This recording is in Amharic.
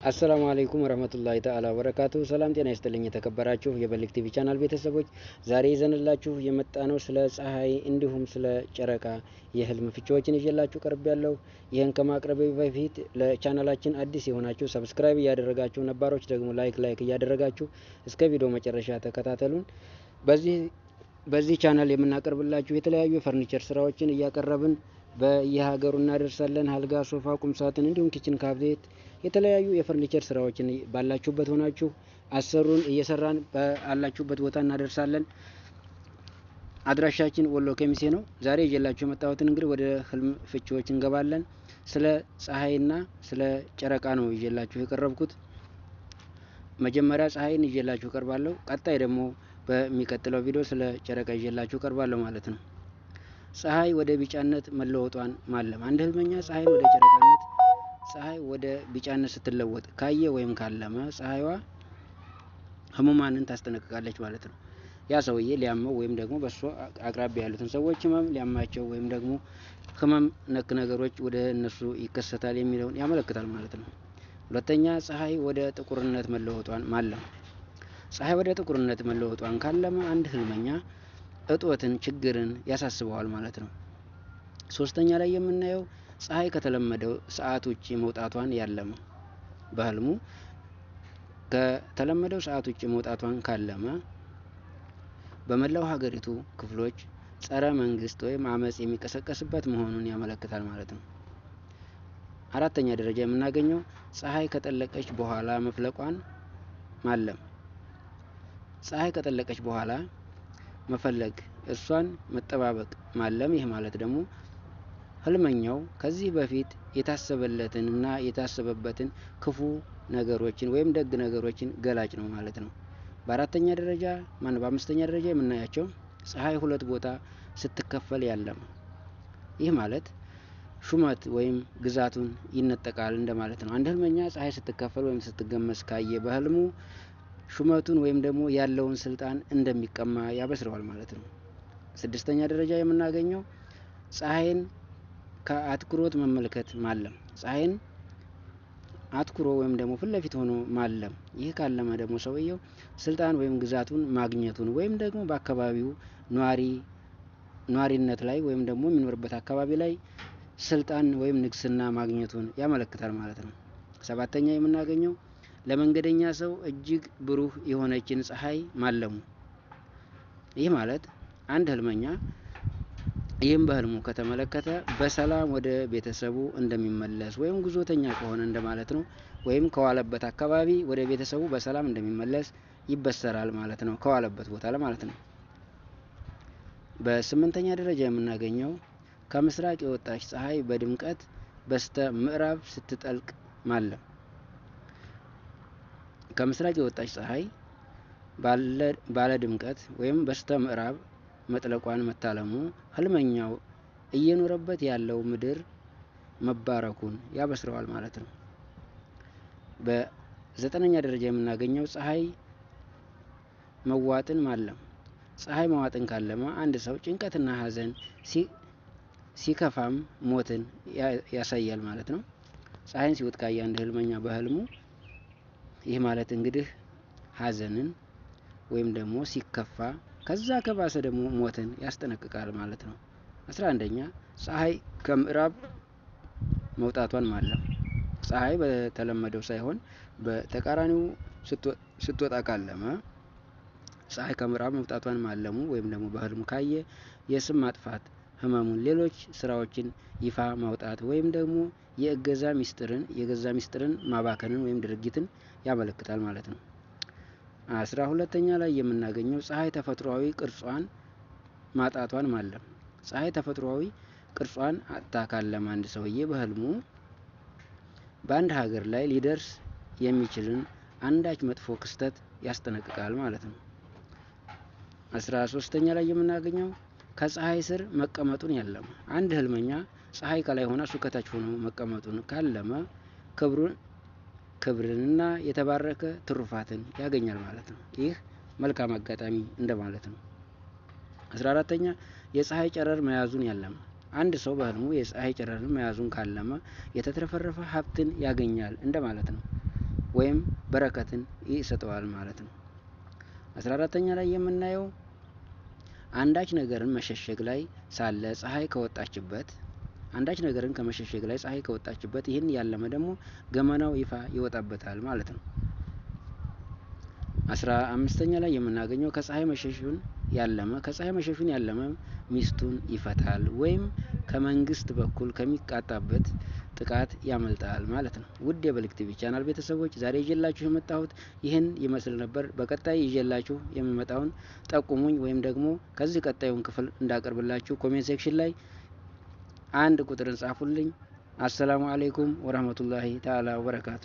አሰላሙ አለይኩም ወራህመቱላሂ ተዓላ ወበረካቱ። ሰላም ጤና ይስጥልኝ የተከበራችሁ የበልግ ቲቪ ቻናል ቤተሰቦች፣ ዛሬ ይዘንላችሁ የመጣነው ስለ ፀሐይ እንዲሁም ስለ ጨረቃ የህልም ፍቺዎችን ይዤላችሁ ቀርቤያለሁ። ይህን ከማቅረቤ በፊት ለቻናላችን አዲስ የሆናችሁ ሰብስክራይብ እያደረጋችሁ፣ ነባሮች ደግሞ ላይክ እያደረጋችሁ እስከ ቪዲዮ መጨረሻ ተከታተሉን። በዚህ ቻናል የምናቀርብላችሁ የተለያዩ የፈርኒቸር ስራዎችን እያቀረብን በየሀገሩ እናደርሳለን። አልጋ፣ ሶፋ፣ ቁምሳጥን እንዲሁም ኪችን ካቢኔት የተለያዩ የፈርኒቸር ስራዎችን ባላችሁበት ሆናችሁ አሰሩን፣ እየሰራን ባላችሁበት ቦታ እናደርሳለን። አድራሻችን ወሎ ከሚሴ ነው። ዛሬ ይዤላችሁ የመጣሁትን እንግዲህ ወደ ህልም ፍቺዎች እንገባለን። ስለ ፀሐይና ስለ ጨረቃ ነው ይዤላችሁ የቀረብኩት። መጀመሪያ ፀሐይን ይዤላችሁ ቀርባለሁ። ቀጣይ ደግሞ በሚቀጥለው ቪዲዮ ስለ ጨረቃ ይዤላችሁ ቀርባለሁ ማለት ነው። ፀሐይ ወደ ቢጫነት መለወጧን ማለም። አንድ ህልመኛ ፀሐይን ወደ ጨረቃነት፣ ፀሐይ ወደ ቢጫነት ስትለወጥ ካየ ወይም ካለመ ፀሐይዋ ህሙማንን ታስጠነቅቃለች ማለት ነው። ያ ሰውዬ ሊያመው ወይም ደግሞ በሱ አቅራቢያ ያሉትን ሰዎች ህመም ሊያማቸው ወይም ደግሞ ህመም ነክ ነገሮች ወደ እነሱ ይከሰታል የሚለውን ያመለክታል ማለት ነው። ሁለተኛ ፀሐይ ወደ ጥቁርነት መለወጧን ማለም። ፀሐይ ወደ ጥቁርነት መለወጧን ካለመ አንድ ህልመኛ እጦትን፣ ችግርን ያሳስበዋል ማለት ነው። ሶስተኛ ላይ የምናየው ፀሐይ ከተለመደው ሰዓት ውጪ መውጣቷን ያለመ። በህልሙ ከተለመደው ሰዓት ውጪ መውጣቷን ካለመ በመላው ሀገሪቱ ክፍሎች ጸረ መንግስት ወይም አመጽ የሚቀሰቀስበት መሆኑን ያመለክታል ማለት ነው። አራተኛ ደረጃ የምናገኘው ፀሐይ ከጠለቀች በኋላ መፍለቋን ማለም። ፀሐይ ከጠለቀች በኋላ መፈለግ፣ እሷን መጠባበቅ ማለም። ይህ ማለት ደግሞ ህልመኛው ከዚህ በፊት የታሰበለትን እና የታሰበበትን ክፉ ነገሮችን ወይም ደግ ነገሮችን ገላጭ ነው ማለት ነው። በአምስተኛ ደረጃ የምናያቸው ፀሐይ ሁለት ቦታ ስትከፈል ያለመ። ይህ ማለት ሹመት ወይም ግዛቱን ይነጠቃል እንደማለት ነው። አንድ ህልመኛ ፀሐይ ስትከፈል ወይም ስትገመስ ካየ በህልሙ ሹመቱን ወይም ደግሞ ያለውን ስልጣን እንደሚቀማ ያበስረዋል ማለት ነው። ስድስተኛ ደረጃ የምናገኘው ፀሐይን ከአትኩሮት መመልከት ማለም። ፀሐይን አትኩሮ ወይም ደግሞ ፊት ለፊት ሆኖ ማለም። ይህ ካለመ ደግሞ ሰውየው ስልጣን ወይም ግዛቱን ማግኘቱን ወይም ደግሞ በአካባቢው ኗሪነት ላይ ወይም ደግሞ የሚኖርበት አካባቢ ላይ ስልጣን ወይም ንግስና ማግኘቱን ያመለክታል ማለት ነው። ሰባተኛ የምናገኘው ለመንገደኛ ሰው እጅግ ብሩህ የሆነችን ፀሐይ ማለሙ። ይህ ማለት አንድ ህልመኛ ይህም በህልሙ ከተመለከተ በሰላም ወደ ቤተሰቡ እንደሚመለስ ወይም ጉዞተኛ ከሆነ እንደማለት ነው። ወይም ከዋለበት አካባቢ ወደ ቤተሰቡ በሰላም እንደሚመለስ ይበሰራል ማለት ነው፣ ከዋለበት ቦታ ለማለት ነው። በስምንተኛ ደረጃ የምናገኘው ከምስራቅ የወጣች ፀሐይ በድምቀት በስተ ምዕራብ ስትጠልቅ ማለም። ከምስራቅ የወጣች ፀሐይ ባለ ድምቀት ወይም በስተ ምዕራብ መጥለቋን መታለሙ ህልመኛው እየኖረበት ያለው ምድር መባረኩን ያበስረዋል ማለት ነው። በዘጠነኛ ደረጃ የምናገኘው ፀሐይ መዋጥን ማለም። ፀሐይ መዋጥን ካለመ አንድ ሰው ጭንቀትና ሀዘን ሲከፋም ሞትን ያሳያል ማለት ነው። ፀሐይን ሲወጥ ካየ አንድ ህልመኛ በህልሙ ይህ ማለት እንግዲህ ሀዘንን ወይም ደግሞ ሲከፋ ከዛ ከባሰ ደግሞ ሞትን ያስጠነቅቃል ማለት ነው። 11ኛ ፀሐይ ከምዕራብ መውጣቷን ማለም። ፀሐይ በተለመደው ሳይሆን በተቃራኒው ስትወጣ ካለመ ፀሐይ ከምዕራብ መውጣቷን ማለሙ ወይም ደግሞ በህልሙ ካየ የስም ማጥፋት ህመሙን፣ ሌሎች ስራዎችን ይፋ ማውጣት ወይም ደግሞ የገዛ ሚስጥርን ማባከንን ወይም ድርጊትን ያመለክታል ማለት ነው። 12ኛ ላይ የምናገኘው ፀሐይ ተፈጥሯዊ ቅርጿን ማጣቷን ማለም። ፀሐይ ተፈጥሯዊ ቅርጿን አጥታ ካለመ አንድ ሰውዬ በህልሙ በአንድ ሀገር ላይ ሊደርስ የሚችልን አንዳች መጥፎ ክስተት ያስጠነቅቃል ማለት ነው። 13ኛ ላይ የምናገኘው ከፀሐይ ስር መቀመጡን ያለመ። አንድ ህልመኛ ፀሐይ ከላይ ሆና እሱ ከታች ሆኖ መቀመጡን ካለመ ክብርንና የተባረከ ትሩፋትን ያገኛል ማለት ነው። ይህ መልካም አጋጣሚ እንደማለት ነው። 14ኛ የፀሐይ ጨረር መያዙን ያለመ። አንድ ሰው በህልሙ የፀሐይ ጨረርን መያዙን ካለመ የተትረፈረፈ ሀብትን ያገኛል እንደማለት ነው። ወይም በረከትን ይሰጠዋል ማለት ነው። 14ኛ ላይ የምናየው አንዳች ነገርን መሸሸግ ላይ ሳለ ፀሐይ ከወጣችበት አንዳች ነገርን ከመሸሸግ ላይ ፀሐይ ከወጣችበት ይህን ያለመ ደግሞ ገመናው ይፋ ይወጣበታል ማለት ነው። 15ኛ ላይ የምናገኘው ከፀሐይ መሸሹን ያለመ ሚስቱን ይፈታል ወይም ከመንግስት በኩል ከሚቃጣበት ጥቃት ያመልጣል ማለት ነው። ውድ የበልግ ቲቪ ቻናል ቤተሰቦች ዛሬ ይዤላችሁ የመጣሁት ይህን ይመስል ነበር። በቀጣይ ይዤላችሁ የምመጣውን ጠቁሙኝ ወይም ደግሞ ከዚህ ቀጣዩን ክፍል እንዳቀርብላችሁ ኮሜንት ሴክሽን ላይ አንድ ቁጥርን ጻፉልኝ። አሰላሙ አለይኩም ወራህመቱላሂ ተዓላ ወበረካቱ።